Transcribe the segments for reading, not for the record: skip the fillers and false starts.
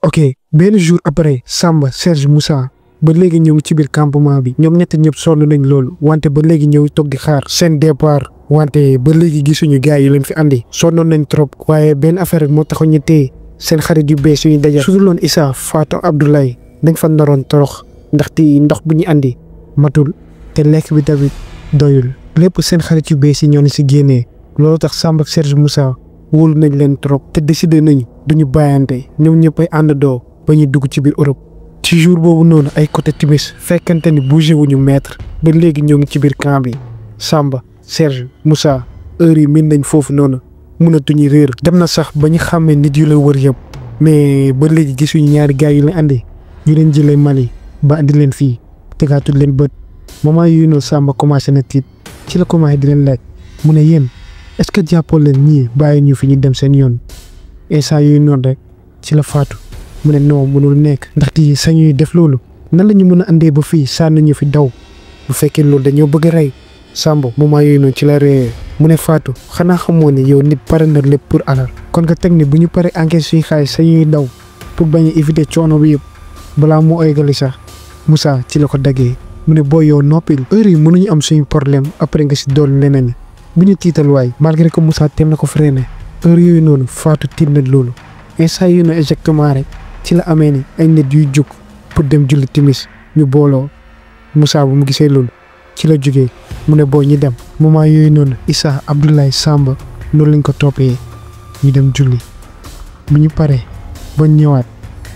ok benn jour après Samba Serge Moussa ba léegi ñëw ci biir campement bi ñoom ñett ñëpp sonn nañ loolu wante ba léegi ñëw toog di xaar seen départ wante ba léegi gisuñu gars yi leen fi andi sonnoon nañ trop waaye benn affaire rek moo taxoon ñu téye seen xarit yu bees yu ñu dajal su dul woon Issa Fatou Abdoulaye dañ fa naroon torox ndaxte ndox bu ñu andi matul te lekk bi tamit doyul lépp seen xarit yu bees yi ñoo ni si génnee loolu tax Samba ak Serge Moussa wóolu nañ leen trop te décidé nañu duñu bàyyante ñoom ñëpp ay àndandoo ba ñu dugg ci biir Europe. ci jour boobu noonu ay côté timis fekkante ni bougé wuñu maître ba léegi ñoo ngi ci biir camp bi Samba Serge Moussa heure yi min nañ foofu noonu mënatuñu réer dem na sax ba ñu xàmmee nit yu la wër yëpp mais ba léegi gisuñu ñaari gars yu leen andi ñu leen jëlee Mali ba andi leen fii tegaatul leen bët moment yooyu noonu Samba commencé na tiit ci la commencé di leen laaj mu ne yéen est-ce que jàppoo leen ñii bàyyi ñu fi ñu dem seen yoon instant yooyu noonu rek ci la faatu mu ne non mënul nekk ndaxte sañuy def loolu nan la ñu mën a andee ba fii sànni ñu fi daw bu fekkee loolu dañoo bëgg a rey Samba moment yooyu noonu ci la ree mu ne faatu xanaa xamoo ne yow nit pare na lépp pour alal kon nga teg ne bu ñu paree enquête suñu xaalis sañuy daw pour bañ a éviter coono bi yëpp balaa moo eggali sax Moussa ci la ko daggee mu ne booy yow noppil heure yi mënuñu am suñu problème après nga si dool leneen bu ñu tiital waay malgré que Moussa teem na ko freiné heure yooyu noonu faatu tiit na loolu instant yooyu noonu exactement rek ci la amee ni ay nit yuy jóg pour dem julli timis ñu booloo Moussa bu mu gisee loolu ci la jógee mu ne booy ñu dem moment yooyu noonu Issa Abdoulaye Samba noonu lañ ko toppee ñu dem julli bu ñu paree ba ñëwaat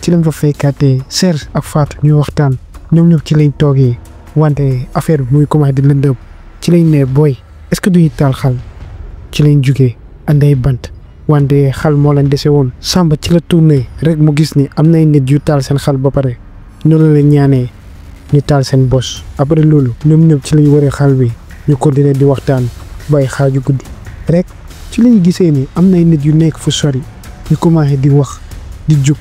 ci lañ fa fekkaatee Serge ak Fatou ñu waxtaan ñoom ñëpp ci lañ toogee wante affaire bi muy commencé di lëndëm ci lañ ne booy est-ce que duñu taal xal ci lañ jugee anday bant wante xal moo leen dese woon Samba ci la tourné rek mu gis ni am nay nit yu taal seen xal ba pare noonu la leen ñaanee ñu taal seen bos après loolu ñoom ñëpp ci lañ waree xal bi ñu continuer di waxtaan bay xaaju guddi rek ci lañ gisee ni am nay nit yu nekk fu sori ñu commencé di wax di jug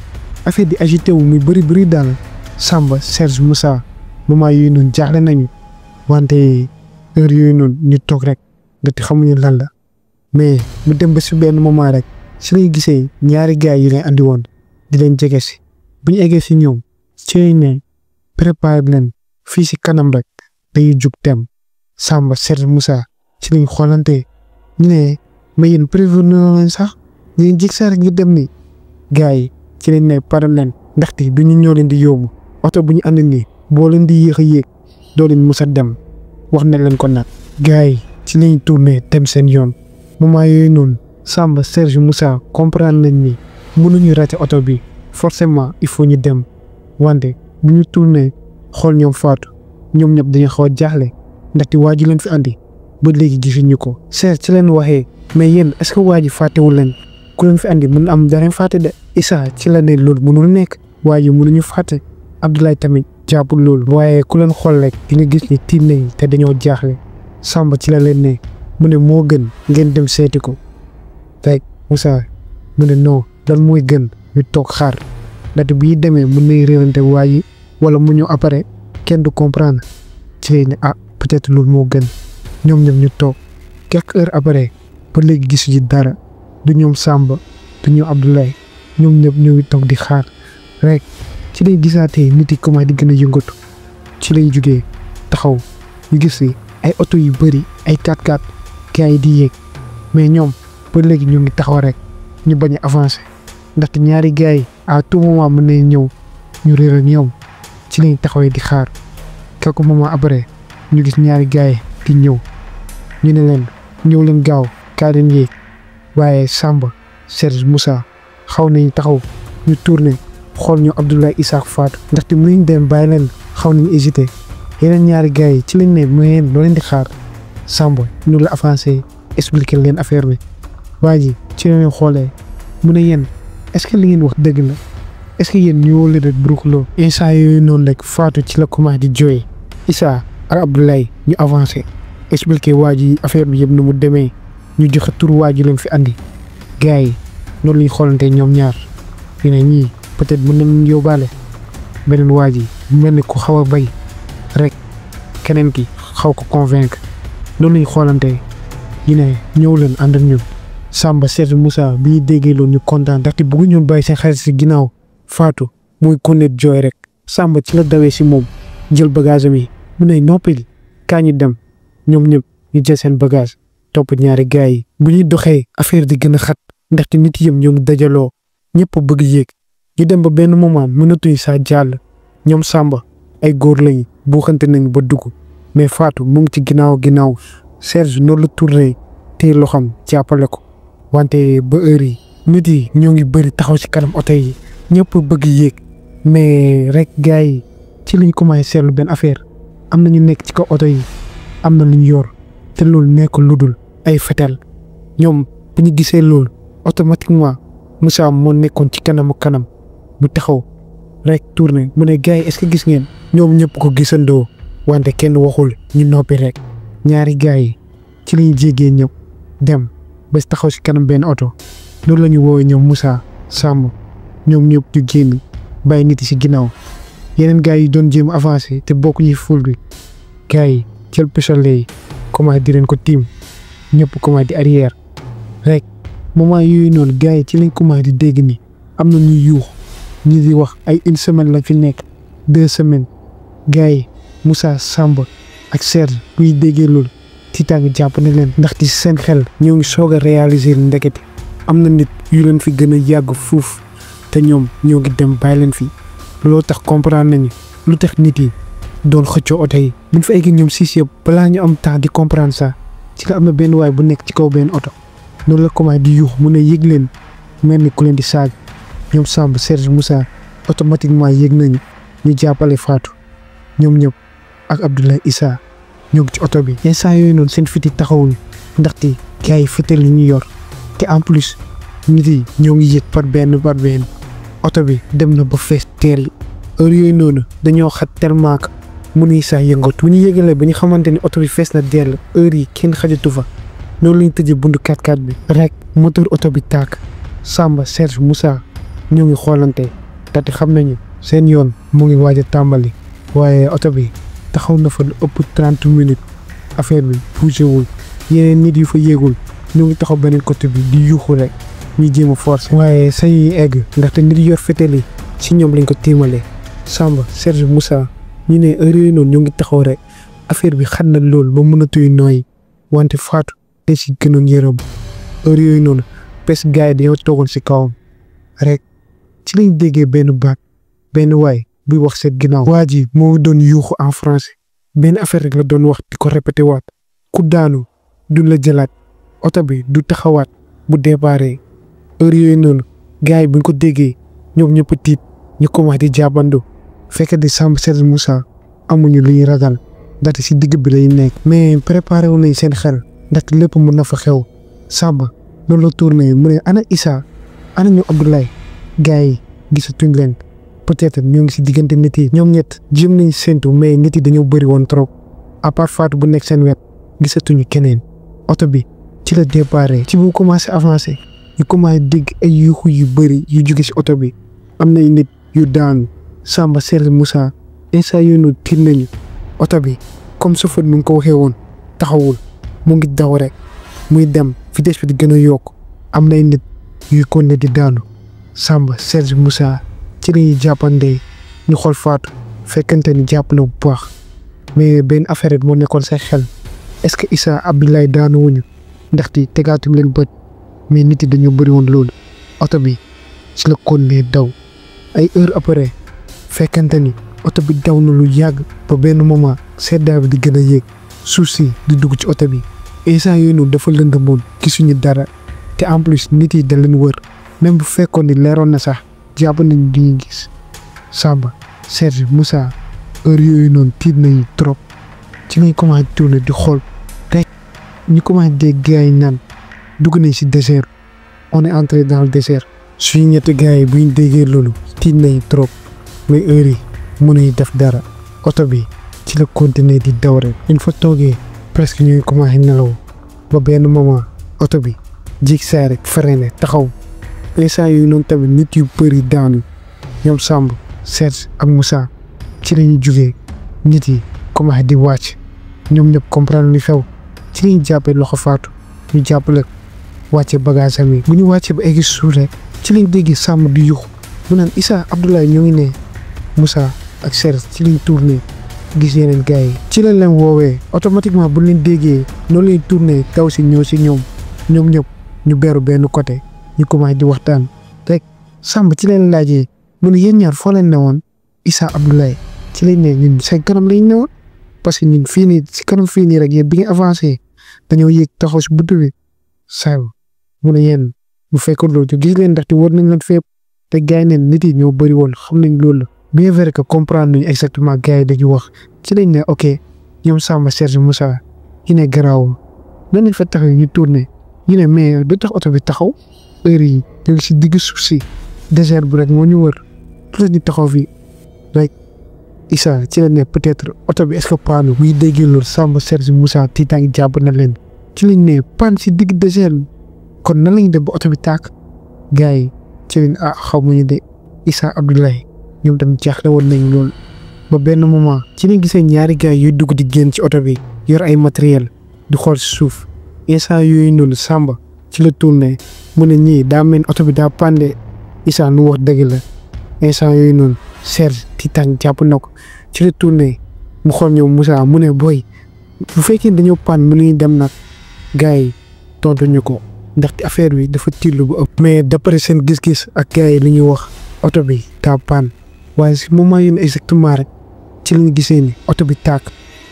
affaire di agité wu muy bëri daal Samba Serge Moussa moment yooyu noonu jaaxle nañu wante heure yooyu noonu ñu toog rek dati xamuñu lan la mais mu dem ba si benn moment rek si lay gisee ñaari gars yi leen andi woon di leen jege si bu ñu eggee si ñoom ci lañ ne préparé leen fii si kanam rek dañuy jug dem Samba Serge Moussa ci lañ xoolante ñu ne mais yéen prévenir leen sax ñu ngi jig saa rek ñu dem ni gars yi ci lañ ne pare leen ndaxte du ñu ñoo leen di yóbbu oto bu ñu andi nii boo leen di yéex a yéeg doo leen mus a dem wax na leen ko nag gars yi ci lañ tourné dem seen yoon moment yooyu noonu Samba Serge Moussa comprendre nañ ni mënuñu raté oto bi forcément il faut ñu dem wante bu ñu tourné xool ñoom Fatou ñoom ñëpp dañu xaw a jaaxle ndaxte waa ji leen fi andi ba léegi gisuñu ko Serge ci leen waxee mais yéen est-ce que waa ji fàttewul leen ku leen fi andi mën am dara fàtte de Issa ci la ne loolu mënul nekk waa ji mënuñu fàtte Abdoulaye tamit jàppul loolu waaye ku leen xool rek di nga gis ni tiit nañ te dañoo jaaxle Samba ci la leen ne mu ne moo gën ngeen dem seeti ko rek Moussa mu ne non dal mooy gën ñu toog xaar ndaxte bii demee mën nañ réerante waa ji wala mu ñëw après kenn du comprendre ci lay ne ah peut-être loolu moo gën ñoom ñoom ñu toog quelques heures après ba léegi gisuñu dara du ñoom Samba du ñoom Abdoulaye ñoom ñëpp ñu ngi toog di xaar rek ci lay gisaatee nit yi commencé di gën a yëngatu ci lay jugee taxaw ñu gis ni ay oto yu bëri ay 4x4 gars yi di yéeg mais ñoom ba léegi ñu ngi taxaw rek ñu bañ a avancer ndaxte ñaari gars yi à tout moment mën nañ ñëw ñu réer ak ñoom ci lañ taxawee di xaar quelques moments après ñu gis ñaari gars yi di ñëw ñu ne leen ñëw leen gaaw kaa leen yéeg waaye Samba Serge Moussa xaw nañ taxaw ñu tourné xool ñu Abdoulaye Issa Fatou ndaxte mënuñ dem bàyyi leen xaw nañ hésité yeneen ñaari gars yi ci lañ ne mais loo leen di xaar Samba ñu la avancé expliqué leen affaire bi waa ji ci la leen xoolee mu ne yéen est-ce que li ngeen wax dëgg la est-ce que yéen ñoo leen rek bruxloo instant yooyu noonu rek Fatou ci la commencé di jooy Issa ak Abdoulaye ñu avancé expliqué waa ji affaire bi yëpp nu mu demee ñu joxe tur waa ji leen fi andi gars yi noonu lañ xoolante ñoom ñaar ñu ne ñii peut-être mën nañ yóbbaale beneen waa ji mel ni ku xaw a bay rek keneen ki xaw ko convaincre noonu lañ xoolante ñu ne ñëw leen ànd ak ñun Samba Serge Moussa bi ñu déggee loolu ñu kontaan ndaxte bëggu ñoon bàyyi seen xarit si ginnaaw Fatou muy konne jooy rek Samba ci la dawee si moom jël bagage am yi mu ne noppil kaa ñu dem ñoom ñëpp ñu jël seen bagage topp ñaari gaay yi. bu ñuy doxee affaire di gën a xat ndaxte nit yëpp ñoo ngi dajaloo ñëpp bëgg yéeg ñu dem ba benn moment mënatuñu saa jàll ñoom Samba ay góor lañu buuxante nañu ba dugg mais Fatou mu ngi ci ginnaaw Serge noonu la tourné téye loxam jàppale ko wante ba heure yi nit yi ñoo ngi bëri taxaw ci kanam oto yi ñëpp bëgg yéeg mais rek gars yi ci lañ commencé seetlu benn affaire am na ñu nekk ci kaw oto yi am na lu ñu yor te loolu nekk lu dul ay fetel ñoom bu ñu gisee loolu automatiquement Moussa moo nekkoon ci kanam bu taxaw rek tourné mu ne gars yi est-ce que gis ngeen ñoom ñëpp ko gisandoo wante kenn waxul ñu noppi rek ñaari gars yi ci lañu jéggee ñëpp dem ba taxaw ci kanam benn oto loolu la ñu woowee ñoom Moussa Samb ñoom ñëpp ñu génn bàyyi nit yi ci ginnaaw yeneen gars yi doon jéem avancé te bokk ñi ful bi gars yi jël pistolet yi commencé di leen ko tiim ñëpp commencé di arrière rek moment yooyu noonu gars yi ci lañ commencé di dégg ni am na ñuy yuux ñu di wax ay une semaine lañ fi nekk 2 semaines gars yi Moussa Samb ak Serge buy déggee loolu tiitaange jàpp ne leen ndaxte seen xel ñoo ngi soog a réaliser ndekete am na nit yu leen fi gën a yàgg fuuf te ñoom ñoo ngi dem bàyyi leen fi looloo tax comprendre nañu lu tax nit yi doon xëccoo oto yi. buñ fa egg ñoom 6 yëpp balaa ñu am temps di comprendre ça ci la am na benn waay bu nekk ci kaw benn oto noonu la commencé di yuux mu ne yëg leen mel ni ku leen di saag ñoom Samb Serge Moussa automatiquement yëg nañu ñu jàppale Fatou ñoom ñëpp ak Abdoulaye Issa ñoo ngi ci oto bi. instant yooyu noonu seen fiti taxawul ndaxte gars yi fetel li ñu yor te en plus nit yi ñoo ngi yëg par benn oto bi dem na ba fees teel heure yooyu noonu dañoo xat tellement que mënuñ saa yëngatu bu ñu yëgalee ba ñu xamante ni oto bi fees na dell heure yi kenn xajatu fa noonu lañ tëjee buntu 4x4 bi rek moteur oto bi tàkk Samba Serge Moussa ñoo ngi xoolante te xam nañu seen yoon mu ngi waaj a tàmbali waaye oto bi taxaw na fa lu ëpp 30 minutes affaire bi bougé wul yeneen nit yu fa yéegul ñu ngi taxaw beneen côté bi di yuuxu rek ñu jéem a force waaye sañuy egg ndaxte nit yor fetel yi ci ñoom lañ ko tiimalee Samba Serge Moussa ñu ne heure yooyu noonu ñu ngi taxaw rek affaire bi xat na lool ba mënatuy nooy wante Fatou te si gënoon yërëm heure yooyu noonu parce que gars yi dañoo toogoon si kawam rek ci lañ déggee benn baat benn waay buy wax seen ginnaaw. waa ji moo doon yuuxu en français benn affaire rek la doon wax di ko répété waat ku daanu du la jëlaat oto bi du taxawaat bu déparé heure yooyu noonu gars yi buñ ko déggee ñoom ñëpp tiit ñu commencé di jàppandoo fekk di Samb Serge Moussa amuñu lu ñuy ragal ndaxte si digg bi lay nekk. mais préparé wu nañ seen xel ndaxte lépp mën na fa xew. Samba loolu la tourné mu ne ana Issa ana ñu Abdoulaye gars yi gisatuñ leen peut-être ñoo ngi si diggante nit yi. ñoom ñett jéem nañ séntu mais nit yi dañoo bëri woon trop à part Fatou bu nekk seen wet gisatuñu keneen oto bi ci la déparé. ci bu commencé avancé ñu commencé dégg ay yuuxu yu bëri yu jóge si oto bi am na nit yu daanu. Samba Serge Moussa instant yooyu noonu tiit nañu oto bi comme chauffeur nu nga ko waxee woon taxawul mu ngi daw rek muy dem vitesse bi di gën a yokk am nay nit yuy konne di daanu. Samba Serge Moussa ci lañuy jàppandee ñu xool Fatou fekkante ni jàpp na bu baax mais benn affaire moo nekkoon say xel est-ce que Issa Abdoulaye daanu wuñu ndaxte tegaatuñ leen bët mais nit yi dañoo bëri woon loolu oto bi ci la konne daw ay heure après fekkante ni oto bi daw na lu yàgg ba benn moment seddaay bi di gën a yéeg suuf si di dugg ci oto bi instant yooyu noonu dafa lëndëmoon gisuñu dara te en plus nit yi da leen wër même bu fekkoon ni leeroon na sax jàpp nañ di ñu gis. Samba Serge Moussa heure yooyu noonu tiit nañu trop ci lañ commencé tourner di xool rek ñu commencé dégg gars yi naan dugg nañ si désert on est entré dans le désert. suñu ñetti gars yi bu ñu déggee loolu tiit nañu trop mais heure yi mënuñu def dara oto bi ci la continuer di daw rek. une fois toogee presque ñuy commencé nelaw ba benn moment oto bi jig saa rek freiné taxaw instant yooyu noonu tamit nit yu bëri daanu ñoom Samb Serge ak Moussa ci la ñu jugee nit yi commencé di wàcc ñoom ñëpp comprendre li xew ci la ñu jàppee loxo Fatou ñu jàppale wàcce bagage am yi bu ñu wàccee ba egg suuf rek ci lañ déggee Samb di yuxu mu naan Issa Abdoulaye ñoo ngi ne Moussa ak Serge ci liñ tourné gis yeneen gars yi ci lañ leen woowee automatiquement bu leen déggee noonu lañ tourné taw si ñëw si ñoom ñëpp ñu beru benn côté ñu commencé di waxtaan rek Samba ci leen laajee mu ne yéen ñaar foo leen newoon Issa Abdoulaye ci lañ ne ñun seen kanam lañ newoon parce que ñun fii nii si kanam fii nii rek yéen bi nga avancé dañoo yéeg taxaw si buntu bi Samba mu ne yéen bu fekkoon loolu gis leen ndaxte war nañ leen fépp te gars yi neen nit yi ñoo bëri woon xam nañ loolu la bien vrai que comprendre nañu exactement gars yi dañu wax ci lañ ne ok ñoom Samba Serge Moussa ñu ne garaawul nan lañ fa taxaw ñu tourné ñu ne mais du tax oto bi taxaw heure yi ñu ngi si digg suuf si désert bu rek moo ñu wër lu tax ñu taxaw fii rek Issa ci la ne peut-être oto bi est-ce que paanu buy déggee loolu Samba Serge Moussa tiitaangi jàpp na leen ci lañ ne paan si digg désert kon nan lañ def ba oto bi tàkk gars yi ci lañ xamuñu de Issa Abdoulaye ñoom tamit jaaxle woon nañ loolu ba benn moment ci lañ gisee ñaari gars yuy dugg di génn ci oto bi yor ay matériel di xool si suuf instant yooyu noonu Samba ci la tourné mu ne ñii daa mel oto bi daa pande Issa nu wax dëgg la instant yooyu noonu Serge tiitaan jàpp na ko ci la tourné mu xool ñoom Moussa mu ne booy bu fekkee dañoo pan mu ñuy dem nag gars yi tontu ñu ko ndaxte affaire bi dafa tiitlu bu ëpp. mais d'après seen gis-gis ak gars yi li ñuy wax oto bi daa pan waaye si moment yi exactement rek ci lañu gisee ni oto bi tàkk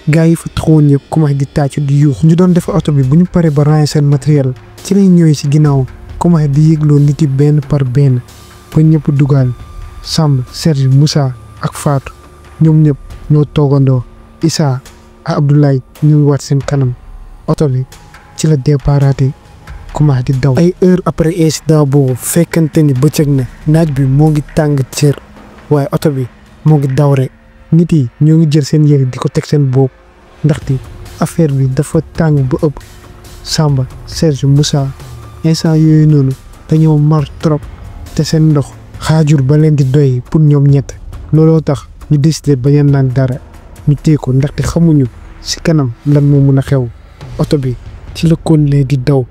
gars yi fa taxawoon ñëpp commencé di tàcc di yuux ñu doon defar oto bi bu ñu paree ba ranger seen matériel ci lañ ñëwee si ginnaaw commencé di yëgloo nit yi benn par benn ba ñëpp dugal Samba Serge Moussa ak Fatou ñoom ñëpp ñoo toogandoo Issa ak Abdoulaye ñu waat seen kanam oto bi ci la déparaté commencé di daw. ay heure après incident boobu fekkante ni bëccëg na naaj bi moo ngi tàng cër waaye oto bi moo ngi daw rek nit yi ñoo ngi jël seen yére di ko teg seen bopp ndaxte affaire bi dafa tàng ba ëpp. Samba Serge Moussa instant yooyu noonu dañoo mar trop te seen ndox xaajul ba leen di doy pour ñoom ñett looloo tax ñu décidé bañ a naan dara ñu téye ko ndaxte xamuñu si kanam lan moo mun a xew. oto bi ci la continué di daw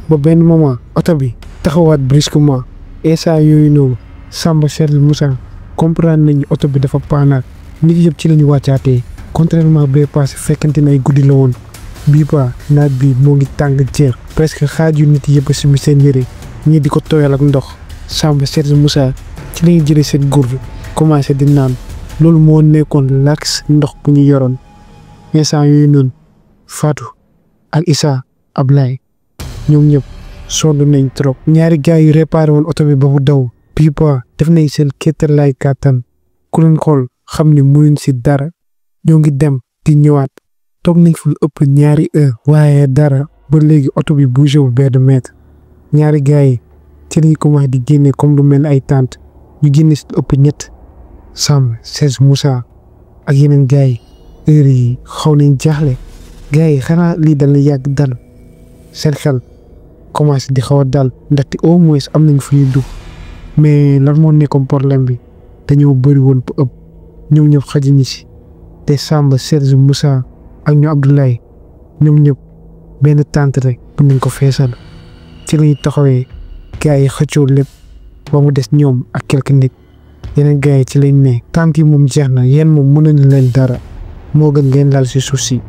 ba benn moment oto bi taxawaat brusquement instant yooyu noonu Samba Serge Moussa comprendre nañu oto bi dafa paanaat nit yëpp ci lañu wàccaatee contrairement bee passé fekkante ne ay guddi la woon bii pa naaj bi moo ngi tàng jeex presque xaaju nit yëpp simi seen yére ñii di ko tooyal ak ndox. Samba Serge Moussa ci lañu jëlee seen gourde commencé di naan loolu moo nekkoon lax ndox bu ñu yoroon instant yooyu noonu Fatou ak Issa Abdoulaye ñoom ñëpp sonn nañ trop. ñaari gars yu réparé woon oto bi ba mu daw bii pa def nañ seen kéttalaay kàttan ku leen xool xam ni mënuñ si dara ñoo ngi dem di ñëwaat toog nañ fu lu ëpp ñaari heure waaye dara ba léegi oto bi bougé wul benn mètre. ñaari gars yi ci lañ commencé di génne comme lu mel ay tente ñu génne si lu ëpp ñett Samba Serge Moussa ak yeneen gars yi heure yi xaw nañ jaaxle gars yi xanaa lii dal yàgg dal seen xel commencé di xaw a dal ndaxte au moins am nañ fu ñuy dugg mais lan moo nekkoon problème bi dañoo bëri woon ba ëpp ñoom ñëpp xajuñu si te Samba Serge Moussa ak ñu Abdoulaye ñoom ñëpp benn tente rek bu nañ ko feesal ci lañuy taxawee gars yi xëccoo lépp ba mu des ñoom ak quelques nit yeneen gars yi ci lañ ne tente yi moom jeex na yéen moom mënuñu leen dara moo gën ngeen laal si suuf si.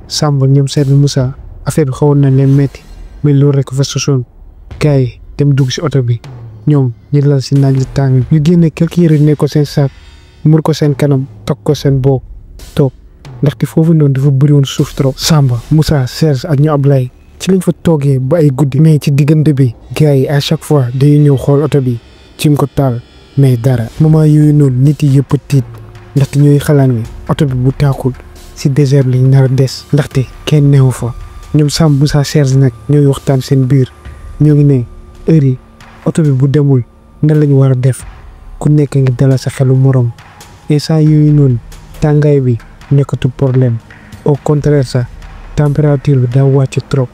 Samba ñoom Serge Moussa affaire bi xawoon nañ leen metti mais loolu rek fa sosoon gars yi dem dugg si oto bi ñoom ñu lal si naaj li tàng ñu génne quelques yére ne ko seen saak mur ko seen kanam toog ko seen bopp toog ndaxte foofu noonu dafa bëri woon suuf trop. Samba Moussa Serge ak ñu Abdoulaye ci lañ fa toogee ba ay guddi mais ci diggante bi gars yi à chaque fois dañuy ñëw xool oto bi cim ko taal mais dara moment yooyu noonu nit yi yëpp tiit ndaxte ñooy xalaat ni oto bi bu tàkkul si désert lañ nar a des ndaxte kenn newu fa. ñoom Samba Moussa Serge nag ñooy waxtaan seen biir ñoo ngi ne heure yi oto bi bu demul nan lañu war a def ku nekk ngi dalal sa xelu morom instant yooyu noonu tàngaay bi nekkatu problème au contraire sax température bi daa wàcc trop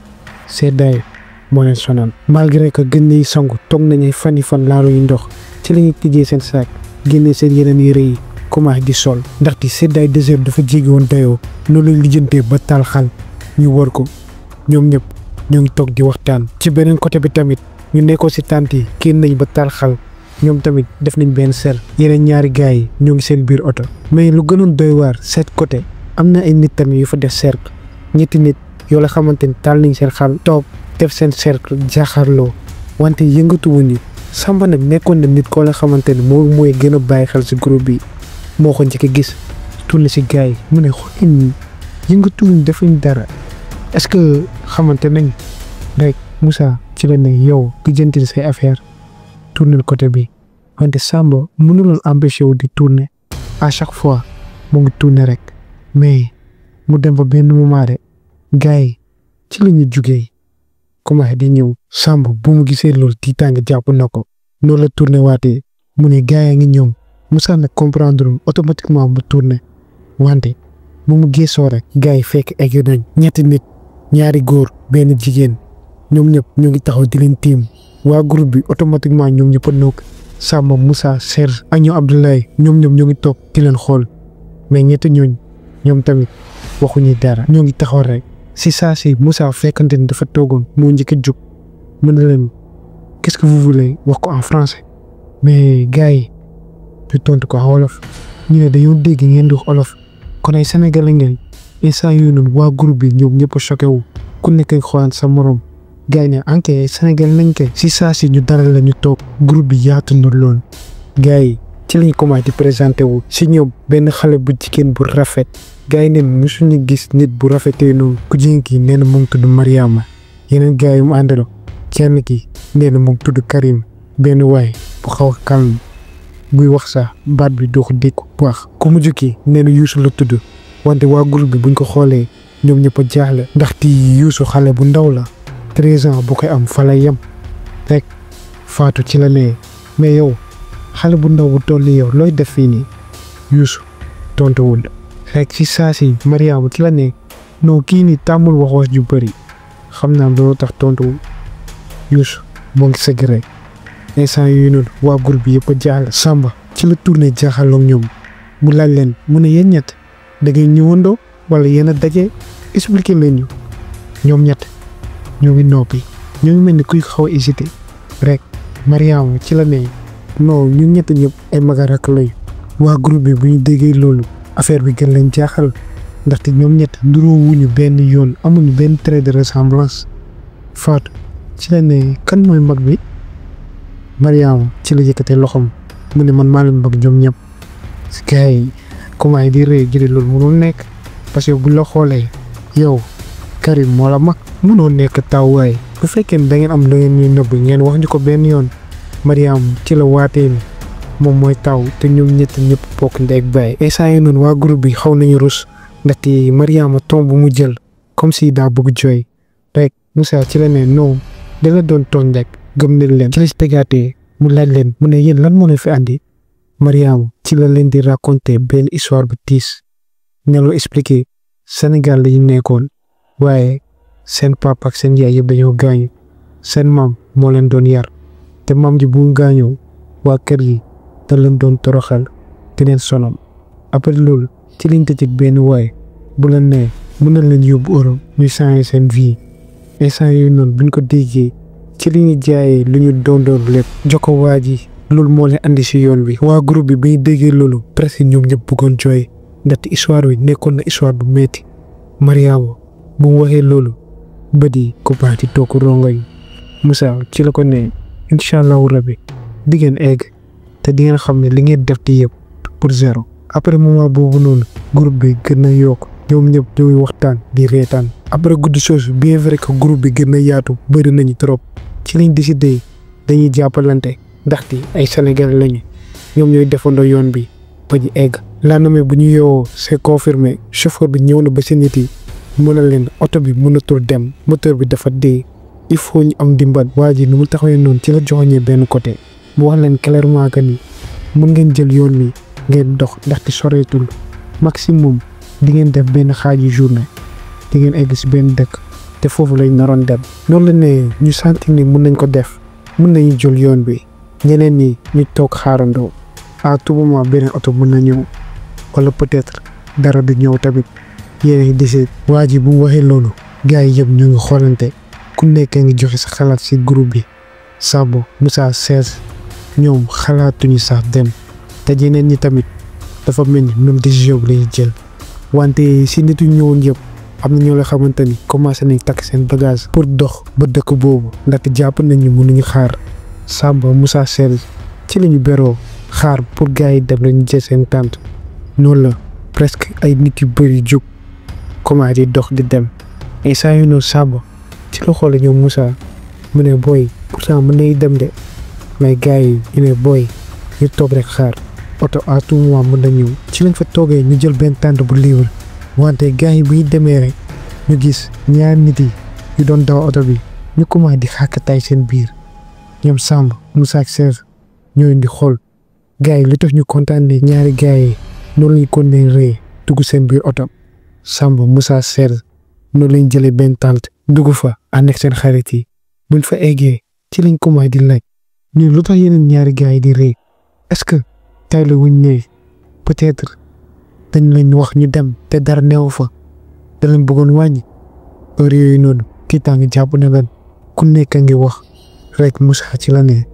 seddaay moo leen sonal malgré que gën nañ sangu toog nañ ay fan laaluñu ndox ci lañuy tijjee seen saak génne seen yeneen yére yi commencé di sol ndaxte seddaay désert dafa jéggi woon dayoo noonu lañ lijjantee ba taal xal ñu wër ko ñoom ñëpp ñoo ngi toog di waxtaan. ci beneen côté bi tamit ñu nekkoon si tànt yi génn nañ ba taal xal ñoom tamit def nañ benn sel yeneen ñaari gars yi ñoo ngi seen biir oto mais lu gënoon doy waar seet côté am na ay nit tamit yu fa def cercle ñetti nit yoo la xamante ni taal nañ seen xal toog def seen cercle jaaxaarloo wante yëngatuwuñu Samba nag nekkoon na nit koo la xamante ni mooy gën a bàyyi xel si groupe bi moo ko njëkk a gis tourné si gars yi mu ne xool ñi yëngatuwuñ defuñ dara est-ce que xamante nañ rek Moussa ci la ne yow lijjanti say affaire tourné côté bi wante Samba mënuloon empêché wu di tourné à chaque fois mu ngi tourné rek mais mu dem ba benn moment de gars yi ci la ñu jugee commencé di ñëw Samba bu mu gisee loolu tiitaange jàpp na ko noonu la tourné waatee mu ne gars yaa ngi ñëw Moussa nag comprendre automatiquement mu tourné wante bu mu gëstoo rek gars yi fekk egg nañ ñetti nit ñaari góor benn jigéen ñoom ñëpp ñoo ngi taxaw di leen tiim waa groupe bi automatiquement ñoom ñëpp a noog Samba Moussa Serge ak ñoom Abdoulaye ñoom ñëpp ñoo ngi toog di leen xool mais ñetti ñooñ ñoom tamit waxuñu dara ñoo ngi taxaw rek si saa si Moussa fekkante ni dafa toogoon moo njëkk a jóg mën na leen qu'est-ce que vous voulez wax ko en français mais gars yi ñu tontu ko en wolof ñu ne dañoo dégg ngeen di wax olof kon ay sénégalais ngeen instant yooyu noonu waa groupe bi ñoom ñëpp a choqué wu ku nekk xoolal sa morom gars yi ne enquête sénégalais lañ koy si saa si ñu dara la ñu toog groupe bi yaatu na lool gars yi ci lañ commencé di présenté wu si ñoom benn xale bu jigéen bu rafet gars yi ne mosuñu gis nit bu rafetee noonu ku jigéen ki nee na mu ngi tudd Mariama yeneen gars yi mu àndaloo kenn ki nee na mu ngi tudd Karim benn waay bu xaw a calme buy wax sax baat bi doo ko dégg bu baax ku mujj ki nee na Youssou la tudd wante waa groupe bi buñ ko xoolee ñoom ñëpp a jaaxle ndaxte Youssou xale bu ndaw la 13 ans bu koy am fa lay yem rek Fatou ci la nee mais yow xale bu ndaw bu toll yow looy def fii nii Youssou tontuwul rek si saa si Mariama ci la ne non kii nii tàmmul wax ju bëri xam naa loolu tax tontuwul Youssou moo ngi sëgg rek instant yooyu noonu waa groupe bi yëpp a jaaxle Samba ci la tourné jaaxaloo ak ñoom mu laaj leen mu ne yéen ñett da ngeen ñëwandoo wala yéen a daje expliqué leen ñu ñoom ñett ñoo ngi noppi ñoo ngi mel ni kuy xaw a hésité rek Mariama ci la ne non ñun ñett ñëpp ay magarak lañu waa groupe bi bu ñu déggee loolu affaire bi gën leen jaaxal ndaxte ñoom ñett nduróo wuñu benn yoon amuñu benn trait de ressemblance Fatou ci la ne kan mooy mag bi Mariama ci la yëkkatee loxoom mu ne man maa leen mag ñoom ñëpp si gars yi comment di rëy jëlee loolu mënul nekk parce que bu la xoolee yow Karim moo la mag mënoo nekk taw waaye bu fekkee ne da ngeen am da ngeen ñuy nëbb ngeen wax ñu ko benn yoon Mariama ci la waatee ni moom mooy taw te ñoom ñett ñëpp bokk ndeeg baay instant yi noonu waa groupe bi xaw nañu rus ndaxte Mariama ton bu mu jël comme si daa bëgg jooy rek Moussa ci la ne non da la doon tooñ rek gëm nañ leen ci la si tegaatee mu laaj leen mu ne yéen lan moo leen fi andi Mariama ci la leen di raconter benn histoire bu tiis ne loo expliqué Sénégal la ñu nekkoon waaye seen papa ak seen yaay yëpp dañoo gaañu seen maam moo leen doon yar te maam ji bu gaañoo waa kër gi da leen doon toroxal te leen sonal après loolu ci liñ tëj ak benn waay bu leen nee mën na leen yóbbu Europe ñu changé seen vie instant yooyu noonu buñ ko déggee ci li ñu jaayee lu ñu doon lépp jox ko waa ji loolu moo leen andi si yoon bi waa groupe bi bi ñu déggee loolu presque ñoom ñëpp bëggoon jooy ndaxte histoire bi nekkoon na histoire bu metti Mariama bu mu waxee loolu bët yi ko baati toog rongoñ Moussa ci la ko ne incha allahu rabi di ngeen egg te di ngeen xam ne li ngeen def di yëpp pour zéro après moment boobu noonu groupe bi gën na yokk ñoom ñëpp ñooy waxtaan di reetaan après guddi soosu bien vrai que groupe bi gën na yaatu bëri nañu trop ci lañ décidé dañuy jàppalante ndaxte ay Sénégalais lañu ñoom ñooy defandoo yoon bi ba ñu egg. lendemain bu ñu yeewoo c'est confirmé chauffeur bi ñëw na ba seen nit yi mën na leen oto bi mënatul dem moteur bi dafa dee il faut ñu am dimbal. waa ji nu mu taxawee noonu ci la joxoñee benn côté mu wax leen clairement que ni mën ngeen jël yoon wi ngeen dox ndaxte soreetul maximum di ngeen def benn xaaju journée di ngeen egg si benn dëkk te foofu lañ naroon dem. noonu la ne ñu sentir ni mën nañ ko def mën nañu jël yoon bi ñeneen ñi ñu toog xaarandoo à tout moment beneen oto mën na ñëw wala peut-être dara du ñëw tamit yéen a décidé. waa ji bu mu waxee loolu gars yi yëpp ñu ngi xoolante ku nekk ngi joxe sa xalaat si groupe bi Samba Moussa Serge ñoom xalaatuñu sax dem te ñeneen ñi tamit dafa mel ni même décision bi lañu jël wante si nit yu ñëwoon yëpp am na ñoo la xamante ni commencé nañ takk seen bagage pour dox ba dëkk boobu ndaxte jàpp nañu mënuñu xaar Samba Moussa Serge ci lañu beroo xaar pour gars yi dem lañu jël seen tànt noonu la presque ay nit yu bëri jóg commencé di dox di dem instant yu noonu Samba ci la xoole ñoom Moussa mu ne booy pourtant mën nañ dem de mais gars yi ñu ne booy ñu toog rek xaar oto à tout moment mën na ñëw ci lañ fa toogee ñu jël benn tànt bu libre wante gars yi bu ñu demee rek ñu gis ñaar nit yi yu doon daw oto bi ñu commencé di xàkkataay seen biir ñoom Samba Moussa ak Serge ñoo di xool gars yi li tax ñu kontaan ne ñaari gars yi noonu lañ ko ne rëy dugg seen biir oto Samba Moussa Serge noonu lañ jëlee benn tànt dugg fa ànd ak seen xarit yi buñ fa eggee ci lañ commencé di laaj ñu lu tax yeneen ñaari gars yi di rëy est-ce que tay la wuñ ne peut-être dañ leen wax ñu dem te dara neew fa da leen bëggoon wàññi heure yooyu noonu kii tàng jàpp na leen ku nekk a ngi wax rek Moussa ci la ne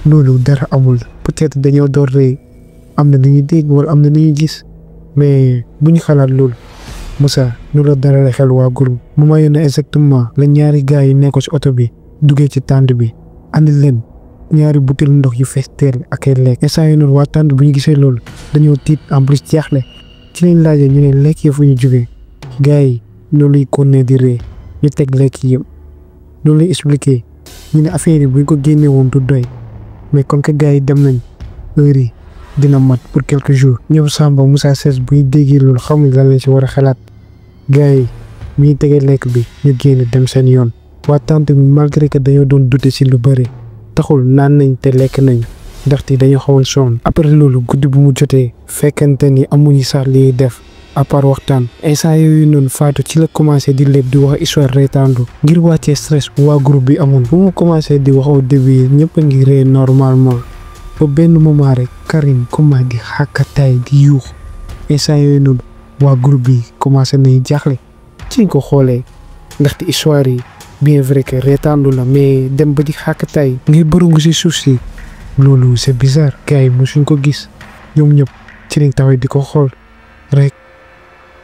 loolu dara amul peut-être dañoo door rëy am na lu ñuy dégg wala am na lu ñuy gis mais bu ñu xalaat loolu Moussa nu la dara xel waa groupe mu ma yónnee exactement la ñaari gars yi nekkoon ci oto bi duggee ci tànd bi andi leen ñaari butéel ndox yu fees teel ak ay lekk instant yi noonu waa tànd bu ñu gisee loolu dañoo tiit en plus jaaxle ci lañ laajee ñu ne lekk yi fu ñu jógee gars yi loolu lay continuer di ree ñu teg lekk yëpp loolu lay expliqué ñu ne affaire yi buñ ko génnee woon du doy mais comme que gars yi dem nañ heure yi dina mat pour quelques jours ñoom Samba Moussa Serge bu ñu déggee loolu xamuñ lan lañ ci war a xalaat gars yi bu ñu tegee lekk bi ñu génn dem seen yoon waa tante bi malgré que dañoo doon douter ci lu bëri taxul naan nañ te lekk nañ ndaxte dañoo xawoon sonn après loolu guddi bu mu jotee fekkente ni amuñu sax li def à part waxtaan instant yooyu noonu Fatou ci la commencé di lépp di wax histoire reetaandu ngir wàccee stress waa groupe bi amoon bu mu commencé di wax au début ñëpp a ngi ree normalement ba benn moment rek Karim commencé di xàkkataay di yuux instant yooyu noonu waa groupe bi commencé nañu jaaxle ci ñu ko xoolee ndaxte histoire yi bien vrai que reetaandu la mais dem ba di xàkkataay ngir bërëngu si suuf si loolu c'est bizarre gars yi mosuñ ko gis ñoom ñëpp ci lañ taxaw di ko xool rek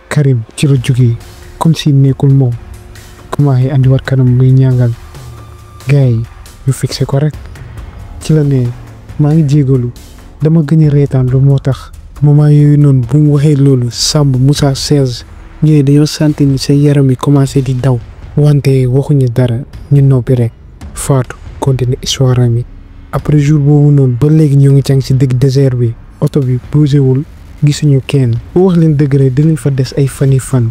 Karim ci la jógee comme si nekkul moom commencé andi war kanam muy ñàngal gars yi ñu fixé ko rek ci la ne maa ngi jégalu dama gën a reetaan lu moo tax moment yooyu noonu bu mu waxee loolu Samba Moussa Serge ñooy dañoo sentir ni seen yaram yi commencé di daw wante waxuñu dara ñu noppi rek Fatou continuer histoire am yi après jour boobu noonu ba léegi ñoo ngi càng si digg désert bi oto bi bougé wul gisuñu kenn bu wax leen dëgg rek dinañ fa des ay fan yi fan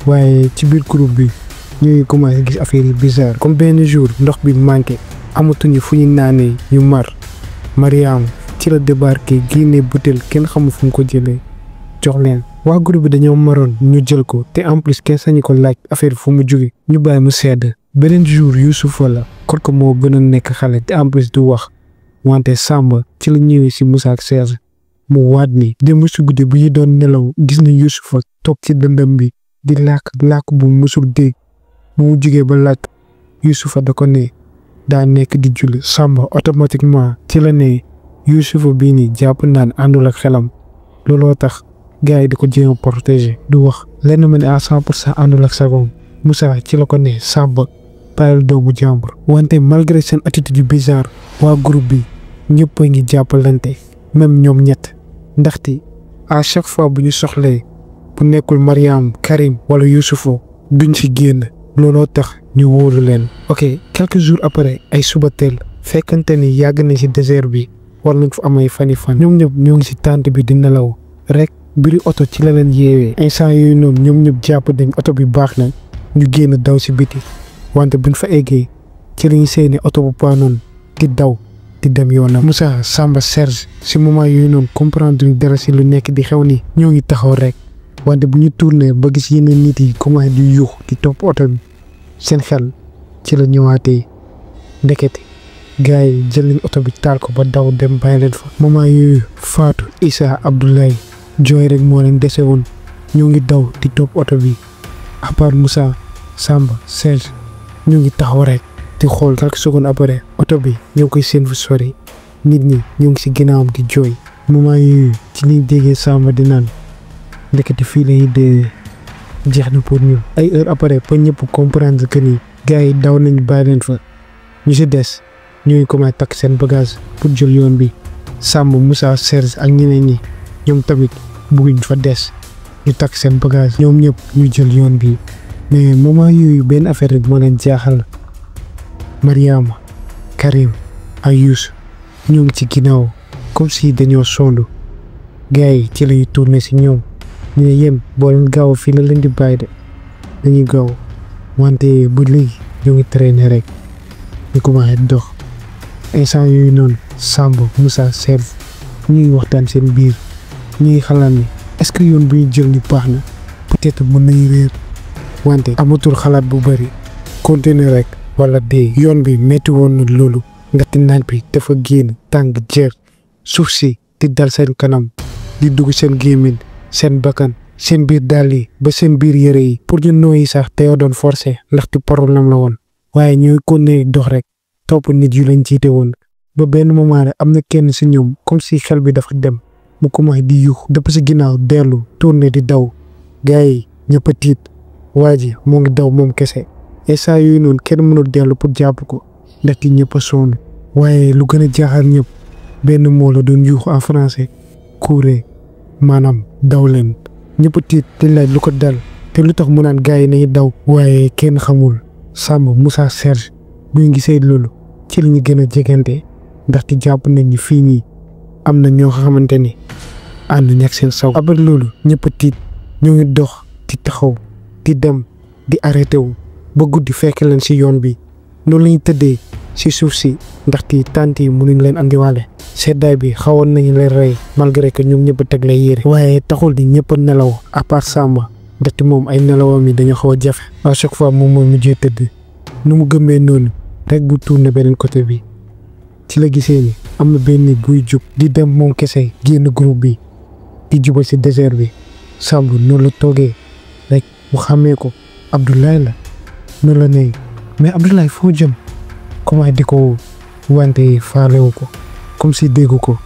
waaye ci biir groupe bi ñoo ngi commencé gis affaire yi bizarre comme benn jour ndox bi manqué amatuñu fu ñu naanee ñu mar Mariam ci la débarqué génne butéel kenn xamul fu mu ko jëlee jox leen waa groupe bi dañoo maroon ñu jël ko te en plus kenn sañu ko laaj affaire fu mu jóge ñu bàyyi mu sedd beneen jour Youssoupha la kon ko moo gën a nekk xale te en plus du wax wante Samba ci la ñëwee si Moussa ak Serge mu waat ni démb si guddi bu ñu doon nelaw gis na Youssoupha toog ci dëndam bi di làkk bu musul dégg bu mu jógee ba laaj Youssoupha da ko ne daa nekk di julli Samba automatiquement ci la ne Youssoupha bii nii jàpp naan àndul ak xelam looloo tax gars yi di ko jéem a protéger du wax lenn ma ne à 100% àndul ak sagoom Moussa ci la ko ne Samba bàyyil doomu jàmbur wante malgré seen attitude yu bizarre waa groupe bi ñëpp a ngi jàppalante même ñoom ñett ndaxte à chaque fois bu ñu soxlee bu nekkul Mariam Karim wala Youssoupha duñ ci génn looloo tax ñu wóolu leen. ok quelques jours après ay suba teel fekkante ni yàgg nañ ci désert bi war nañ fa am ay fan ñoom ñëpp ñoo ngi ci tente bi di nelaw rek biri oto ci la leen yeewee instant yooyu noonu ñoom ñëpp jàpp nañ oto bi baax na ñu génn daw ci biti wante buñ fa eggee ci lañu seeni oto bu paanoon di daw di dem yoonam. Moussa Samba Serge ci moment yooyu noonu comprendre duñ dara ci lu nekk di xew ni ñoo ngi taxaw rek wante bu ñu tourné ba gis yeneen nit yi commencé di yuux di topp oto bi seen xel ci la ñëwaatee ndekete gars yi jël leen oto bi taal ko ba daw dem bàyyi leen fa. moment yooyu Fatou Issa Abdoulaye jooy rek moo leen dese woon ñoo ngi daw di topp oto bi à part Moussa Samba Serge ñoo ngi taxaw rek di xool quelques secondes après oto bi ñoo koy seen fu sori nit ñi ñu ngi si ginnaawam di jooy. moment yooyu ci liñ déggee Samba di naan ndekete fii lañuy dee jeex na pour ñun. ay heure après ba ñëpp comprendre que ni gars yi daw nañ bàyyi leen fa ñu si des ñooy commencé takk seen bagage pour jël yoon bi. Samba Moussa Serge ak ñeneen ñi ñoom tamit bëgguñ fa des ñu takk seen bagage ñoom ñëpp ñu jël yoon bi. mais moment yooyu benn affaire rek moo leen jaaxal Mariama Karim ak Youssou ñoo ngi ci ginnaaw comme si dañoo sondu. gars yi ci lañuy tourné si ñoom ñu ne yem boo leen gaaw fii la leen di bàyyi de dañuy gaaw wante bu léegi ñoo ngi traîné rek ñu commencé dox. instant yooyu noonu Samba Moussa Serge ñu ngi waxtaan seen biir ñu ngi xalaat ni est-ce que yoon bi ñu jël ni baax na peut-être mën nañu réer wante amatul xalaat bu bari continuer rek wala dee. yoon bi métti woon na loolu ndaxte naaj bi dafa génn tàng jër suuf si di dal seen kanam di dugg seen gémmiñ seen bakkan seen biir dàll yi ba seen biir yëre yi pour ñu nooyi sax te yoo doon forcé ndaxte problème la woon waaye ñooy continuer dox rek topp nit yu lañ jiite woon ba benn moment rek am na kenn si ñoom comme si xel bi dafa dem mu commencé di yuux dëpp si ginnaaw dellu tourné di daw. gars yi ñëpp a tiit waa ji moo ngi daw moom kese instant yooyu noonu kenn mënul dellu pour jàpp ko ndaxte ñëpp a sonn. waaye lu gën a jaaxal ñëpp benn moo la doon yuux en français courez maanaam daw leen. ñëpp a tiit di laaj lu ko dal te lu tax mu naan gars yi nañu daw. waaye kenn xamul Samba Moussa Serge bu ñu gisee loolu ci la ñu gën a jegante ndaxte jàpp nañ ni fii nii am na ñoo xamante ni ànd ñak seen saw. après loolu ñëpp a tiit ñoo ngi dox di taxaw di dem di arrêté wu ba guddi fekk leen si yoon bi noonu la ñu tëddee si suuf si ndaxte tànt yi mënuñ leen andiwaale. seddaay bi xawoon nañu leen rey malgré que ñoom ñëpp a teg lay yére. waaye taxul di ñëpp a nelaw à part Samba ndaxte moom ay nelawam yi dañoo xaw a jafe. à chaque fois moom mooy mujjee tëdd nu mu gëmmee noonu rek bu tourné beneen côté bi ci la gisee ni am na benn nit buy jub di dem moom kese génn groupe bi di jubal si désert bi. Samba noonu la toogee rek mu xàmmee ko Abdoulaye la noonu la ne mais Abdoulaye foo jëm comment di ko wante faalewu ko comme si déggu ko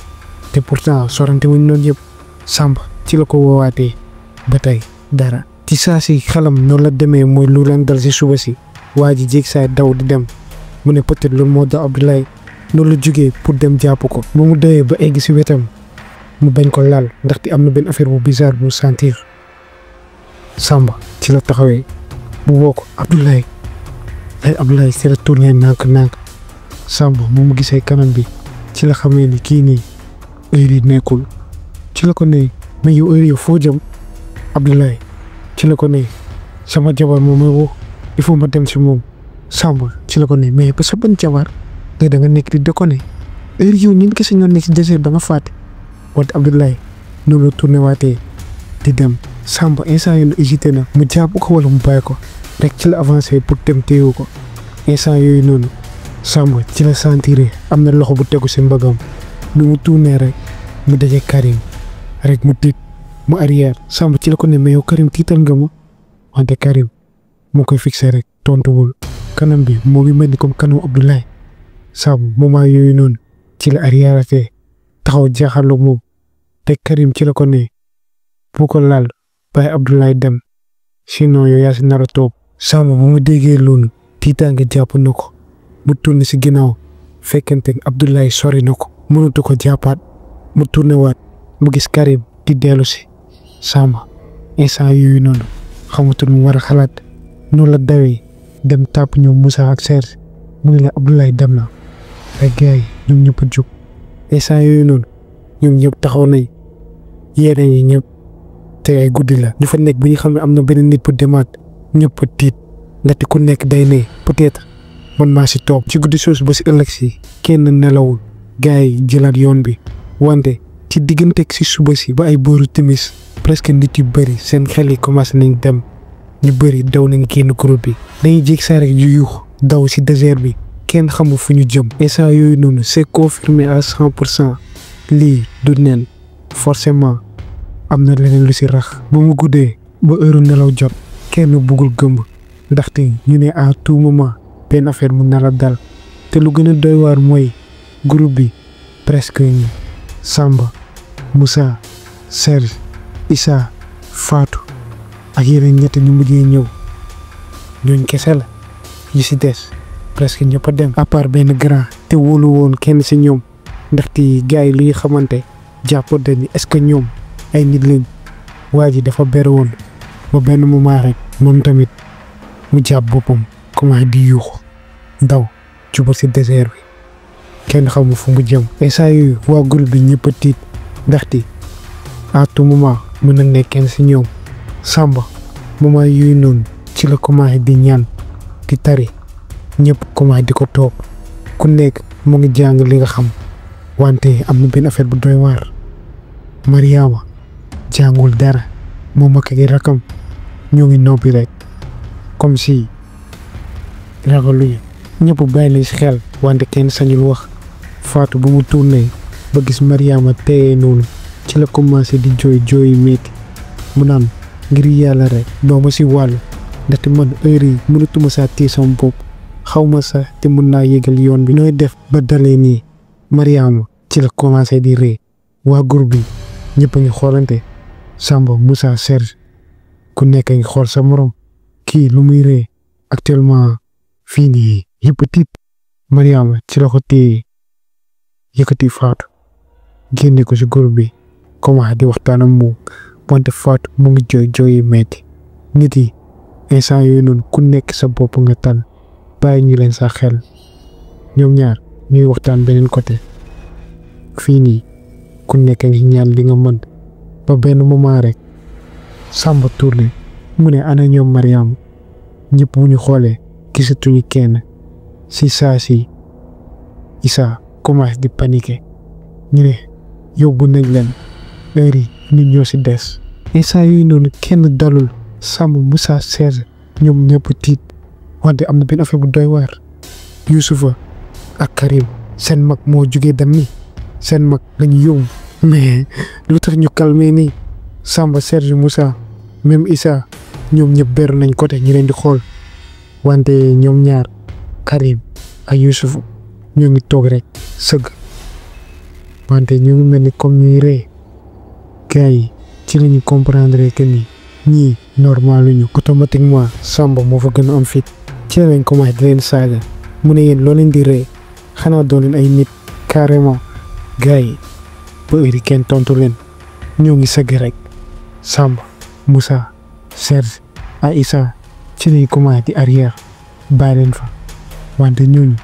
te pourtant sorante wuñ noonu yëpp. Samba ci la ko woowaatee ba tey dara. ci saa si xelam noonu la demee mooy lu leen dal si suba si waa ji jéeg saay daw di dem mu ne peut-être loolu moo da Abdoulaye noonu la jógee pour dem jàpp ko. ba mu dawee ba egg si wetam mu bañ ko laal ndaxte am na benn affaire bu bizarre bu sentir. Samba ci la taxawee bu woo ko Abdoulaye ci la tourné nànk-nànk. Samba mu gisee kanam bi ci la xamee ni kii nii heure yi nekkul. ci la ko ne mais yow heure yi foo jëm Abdoulaye ci la ko ne sama jabar moom mooy woo il faut ma dem si moom. Samba ci la ko ne mais ba sa ban jabar nga da nga nekk di déconné heure yow ñun kese ñoo nekk si désert da nga fàtte. wante Abdoulaye noonu la tourné waatee di dem. Samba instant yooyu hésité na mu jàpp ko wala mu bàyyi ko rek ci la avancé pour dem téyewu ko. instant yooyu noonu Samba ci la sentir am na loxo bu tegu si mbagam lu mu tourné rek mu daje Karim rek mu tiit mu arrière. Samba ci la ko ne mais yow Karim tiital nga ma wante Karim moo koy fixé rek tontuwul kanam bi moo ngi mel ni comme kanamu Abdoulaye. Samba moment yooyu noonu ci la arrière taxaw jaaxaloo moom te Karim ci la ko ne bu ko laal bàyyi Abdoulaye dem sinon yow yaa si nar a toog. Samba bu mu déggee loolu tiitaange jàpp na ko mu tourné si ginnaaw fekkente Abdoulaye sori na ko mënatu ko jàppaat mu tourné waat mu gis Karim di dellu si. Samba instant yooyu noonu xamatul mu war a xalaat noonu la dawee dem tàpp ñoom Moussa ak Serge mu ne la Abdoulaye dem na rek gars yi ñoom ñëpp a jóg. instant yooyu noonu ñoom ñëpp taxaw nañ yéene ñi ñëpp te ay guddi la ñu fa nekk bi ñu xam ne am na beneen nit pour demaat ñëpp a tiit ndaxte ku nekk day ne peut-être man maa si toog. ci guddi soosu ba si ëllëg si kenn nelawul gars yi jëlaat yoon bi wante ci digganteeg si suba si ba ay booru timis presque nit yu bëri seen xel yi commencé nañ dem ñu bëri daw nañ génn groupe bi dañuy jég saa rek yu yuux daw si désert bi kenn xamul fu ñu jëm. instant yooyu noonu c'est confirmé à 100% lii du nen forcément am na leneen lu si rax. ba mu guddee ba heure nelaw jot kenn bëggul gëmb ndaxte ñu ne à tout moment benn affaire mu nar a dal te lu gën a doy waar mooy groupe bi presque ñi Samba Moussa Serge Issa Fatou ak yeneen ñett ñu mujjee ñëw ñooñ kese la. ñu si des presque ñëpp a dem à part benn grand te wóolu woon kenn si ñoom ndaxte gars yi luy xamante jàppoon ni est-ce que ñoom ay nit lañ. waa ji dafa ber woon ba benn moment rek moom tamit mu jàpp boppam commencé di yuuxu daw jubal si désert bi kenn xamul fu mu jëm. et saa yooyu waa groupe bi ñëpp a tiit ndaxte à tout moment mën na nekk kenn si ñoom. Samba moment yooyu noonu ci la commencé di ñaan di tari ñëpp commencé di ko toog ku nekk mu ngi jàng li nga xam wante am na benn affaire bu doy waar. Mariama jàngul dara moom ak ay rakam ñoo ngi noppi rek comme si ragaluñu ñëpp bàyyi nañ si xel wante kenn sañul wax. Fatou bu mu tourné ba gis Mariama téye noonu ci la commencé di jooy metti mu naan ngir yàlla rek doo ma si wàllu ndaxte man heure yi mënatuma saa téye sama bopp xaw ma sax te mën naa yégal yoon bi nooy def ba dalee nii. Mariama ci la commencé di ree waa groupe bi ñëpp a ngi xoolante Samba Moussa Serge ku nekk a ngi xool sa morom kii lu muy ree actuellement fii nii yëpp tiit. Mariama ci la ko téye yëkkati Fatou génne ko si groupe bi commencé di waxtaan ak moom wante Fatou mu ngi jooy metti. nit yi instant yooyu noonu ku nekk sa bopp nga tal bàyyi ñu leen sa xel ñoom ñaar ñuy waxtaan beneen côté fii nii ku nekk ngi ñaan li nga mën ba benn moment rek Samba tourné mu ne ana ñoom Mariama ñëpp bu ñu xoolee gisatuñu kenn si saa si Issa commencé di paniquer ñu ne yóbbu nañ leen heure yi nit ñoo si des. instant yooyu noonu kenn dalul Samba Moussa Serge ñoom ñëpp tiit wante am na benn affaire bu doy waar. Youssoufa ak Karim seen mag moo jugee dem ni seen mag lañu yóbbu mais lu tax ñu calmé nii Samba Serge Moussa même Issa ñoom ñëpp beru nañ côté ñi leen di xool wante ñoom ñaar Karim ak Youssoufa ñoo ngi toog rek sëgg wante ñu ngi mel ni comme ñuy ree. gars yi ci lañu comprendre que ni ñii normal luñu automatiquement Samba moo fa gën a am fit ci lañ commencé di leen saaga mu ne yéen loo leen di ree xanaa doo leen ay nit carrément. gars yi ba heure kenn tontu leen ñoo ngi sëgg rek Samba Moussa Serge ak Issa ci lañ commencé di arrière bàyyi leen fa wante ñooñu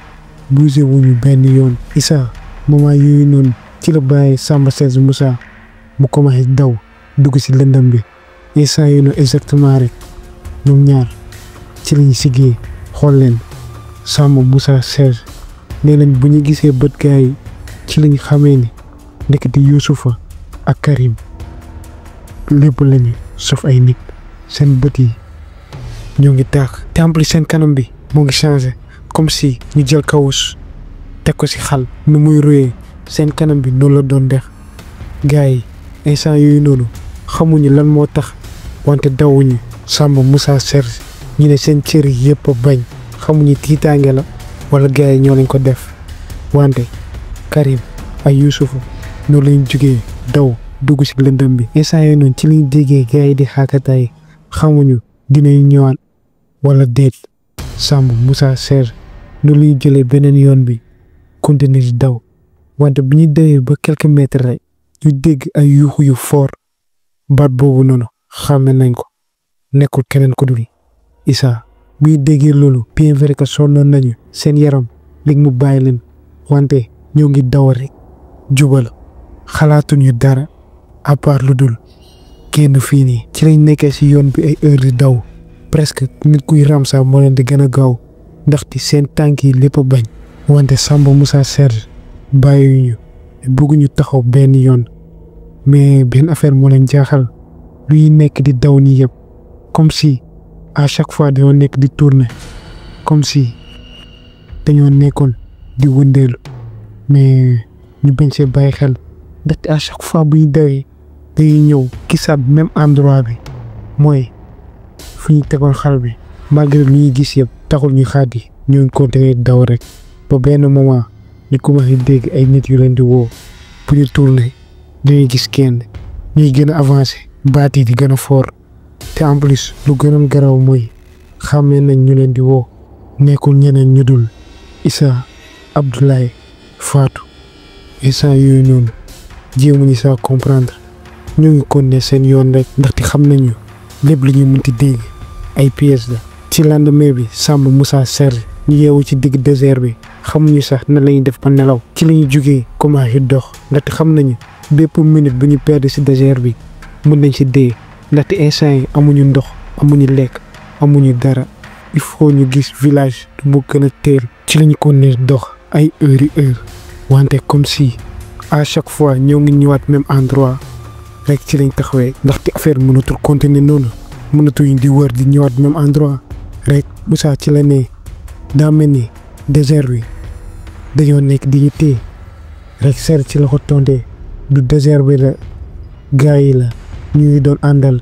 bougé wuñu benn yoon. Issa moment yooyu noonu ci la bàyyi Samba Serge Moussa mu commencé daw dugg si lëndam bi. instant yooyu noonu exactement rek ñoom ñaar ci lañ siggee xool leen Samba Moussa Serge nee nañ bu ñu gisee bët gars yi ci lañ xamee ni ndekete Youssoufa ak Karim lépp lañu sauf ay nit. seen bët yi ñoo ngi taax te en plus seen kanam bi moo ngi changé comme si ñu jël kawus teg ko si xal nu muy royee seen kanam bi noonu la doon def. gars yi instant yooyu noonu xamuñu lan moo tax wante dawuñu Samba Moussa Serge ñu ne seen cër yi yëpp a bañ xamuñu tiitaange la wala gars yi ñoo lañ ko def wante Karim ak Youssoufa noonu lañ jugee daw dugg si lëndëm bi. instant yooyu noonu ci lañ déggee gars yi di xaakataay xamuñu dinañ ñëwaat wala déet. Samba Moussa Serge noonu lañ jëlee beneen yoon bi continuer di daw wante bi ñu dawee ba quelques mètres rek ñu dégg ay yuuxu yu fort baat boobu noonu xàmme nañ ko nekkul keneen ku dul Issa. buy déggee loolu bien vrai que sonnoon nañu seen yaram léegi mu bàyyi leen wante ñoo ngi daw rek jubal xalaatuñu dara à part lu dul génn fii nii. ci lañ nekkee si yoon bi ay heure di daw presque nit kuy ramsa moo leen di gën a gaaw ndaxte seen tànk yi lépp a bañ wante Samba Moussa Serge bàyyiwuñu bëgguñu taxaw benn yoon. mais benn affaire moo leen jaaxal luy nekk di daw nii yëpp comme si à chaque fois dañoo nekk di tourner comme si dañoo nekkoon di wëndeelu mais ñu bañ see bàyyi xel ndaxte à chaque fois bu ñu dawee dañuy ñëw gisaat même endroit bi mooy fu ñu tegoon xal bi malgré lu ñuy gis yëpp taxul ñu xaati ñu ngi continuer daw rek ba benn moment ñu commencé dégg ay nit yu leen di woo bu ñu tourné dañuy gis kenn ñuy gën a avancé baat yi di gën a fort te en plus lu gënoon garaw mooy xàmmee nañ ñu leen di woo nekkul ñeneen ñu dul Issa Abdoulaye Fatou instant yooyu noonu jéemuñu saa comprendre ñu ngi continuer seen yoon rek ndaxte xam nañu lépp lu ñuy mënti dégg ay pièces la. ci lendemain bi Samba Moussa Serge ñu yeewu ci digg désert bi xamuñu sax na lañuy def ba nelaw ci lañu jógee commencé dox ndaxte xam nañu bépp minute bu ñu perdre ci désert bi mën nañ ci dee ndaxte instant yi amuñu ndox amuñu lekk amuñu dara il faut ñu gis village bu gën a teel ci lañu continuer dox ay heures yi heures wante comme si à chaque fois ñoo ngi ñëwaat même endroit rek ci lañ taxawee ndaxte affaire mënatul continuer noonu mënatuñ di wër di ñëwaat même endroit rek Moussa ci la ne daa mel ni désert bi dañoo nekk di ñu téye rek Serge ci la ko tontee du désert bi la gars yi la ñu ngi doon àndal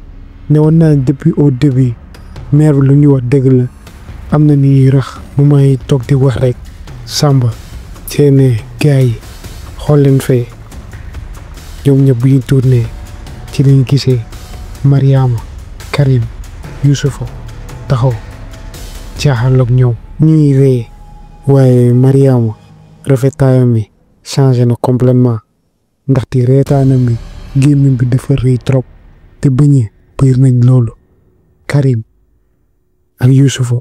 ne woon naa depuis au début maire bi lu ñuy wax dëgg la am na ni rax bu may toog di wax rek Samba seene gars yi xool leen fee ñoom ñëpp bu ñu tourné ci lañ gisee Mariama Karim Youssoufa taxaw caaxal ak ñoom ñuy ree waaye Mariama rafetaayam mi changé na complètement ndaxte reetaanam mi gémmiñ bi dafa rëy trop te bëñi bëri nañ loolu Karim ak Youssoufa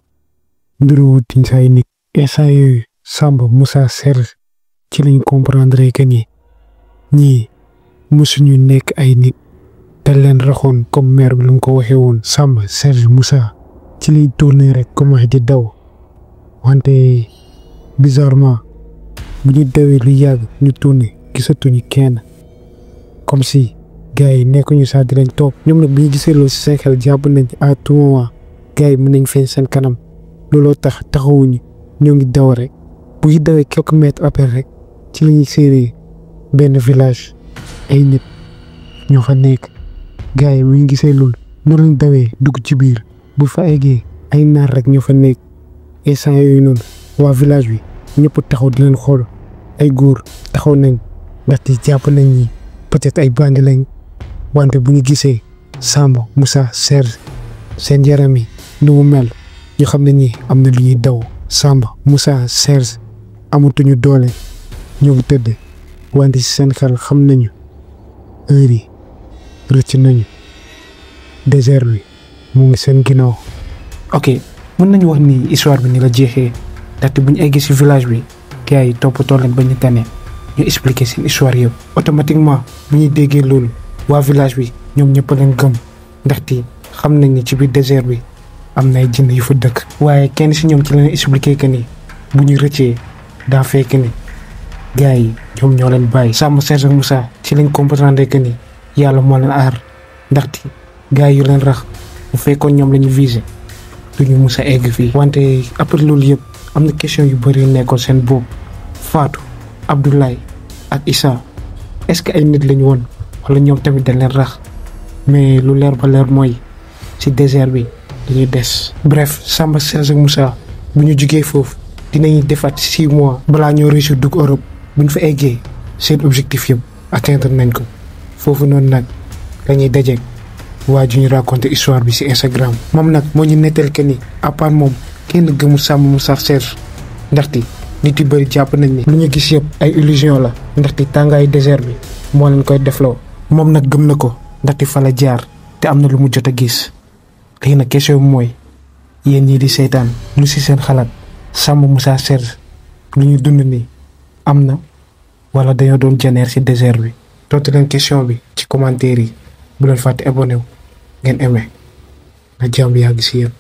nduruwutuñ say nit instant yooyu Samba Moussa Serge ci lañ comprendre que ni ñii mësuñu nekk ay nit te leen raxoon comme maire bi lu mu ko waxee woon. Samba Serge Moussa ci lay tourné rek commencé di daw wante bizarrement bu ñu dawee lu yàgg ñu tourné gisatuñu kenn comme si gars yi nekkuñu sax di leen topp ñoom nag bu ñu gisee loolu si seen xel jàpp nañ à tout moment gars yi mën nañ feeñ seen kanam looloo tax taxawuñu ñoo ngi daw rek bu ñu dawee quelques mètres après rek ci la ñuy séenee benn village ay nit ñoo fa nekk gars yi bu ñu gisee loolu noonu lañ dawee dugg ci biir bu fa eggee ay naar rek ñoo fa nekk instant yooyu noonu waa village bi ñëpp taxaw di leen xool ay góor taxaw nañ ndaxte jàpp nañ ñi peut-être ay bandi lañ wante bu ñu gisee Samba Moussa Serge seen yaram yi nu mu mel ñu xam ne ñi am na lu ñuy daw. Samba Moussa Serge amatuñu doole ñoo ngi tëdd wante si seen xel xam nañu heure yi rëcc nañu désert bi mu ngi seen ginnaaw. ok mën nañu wax ni histoire bi ni la jeexee ndaxte bu ñu eggee si village bi gars yi toppatoo leen ba ñu tane ñu expliquer seen histoire yëpp automatiquement bu ñuy déggee loolu waa village bi ñoom ñëpp leen gëm ndaxte xam nañ ni ci biir désert bi am na ay jinn yu fa dëkk. waaye kenn si ñoom ci leen expliquer que ni bu ñu rëccee daa fekk ni gars yi ñoom ñoo leen bàyyi. Samba Serge Moussa ci lañ comprendre que ni yàlla moo leen aar ndaxte gars yu leen rax bu fekkoon ñoom la ñu visé duñu mus a egg fii. wante après loolu yëpp am na question yu bëri yu nekkoon seen bopp Fatou Abdoulaye ak Issa est-ce que ay nit lañu woon wala ñoom tamit dañ leen rax mais lu leer ba leer mooy ci désert bi dañuy des. bref Samba Serge Moussa bu ñu jugee foofu dinañuy defaat 6 mois balaa ñoo réussir dugg Europe bu ñu fa eggee seen objectif yëpp atteindre nañ ko foofu noonu nag lañuy dajeeg waa ju ñu raconté histoire bi ci Instagram. moom nag moo ñu nettali que ni à part moom kenn gëmul Samba Moussa Serge ndaxte nit yu bëri jàpp nañ ni lu ñu gis yëpp ay illusion la ndaxte tàngaayu désert bi moo leen koy defloo. moom nag gëm na ko ndaxte fa la jaar te am na lu mu jot a gis. léegi nag question bi mooy yéen ñii di seetaan lu ci seen xalaat Samba Moussa Serge lu ñu dund nii am na wala dañoo doon janeer ci désert bi. tontu leen question bi ci commentaire yi bu leen fàtte abonné wu ngeen aimé na jàmm yàgg ci yéen.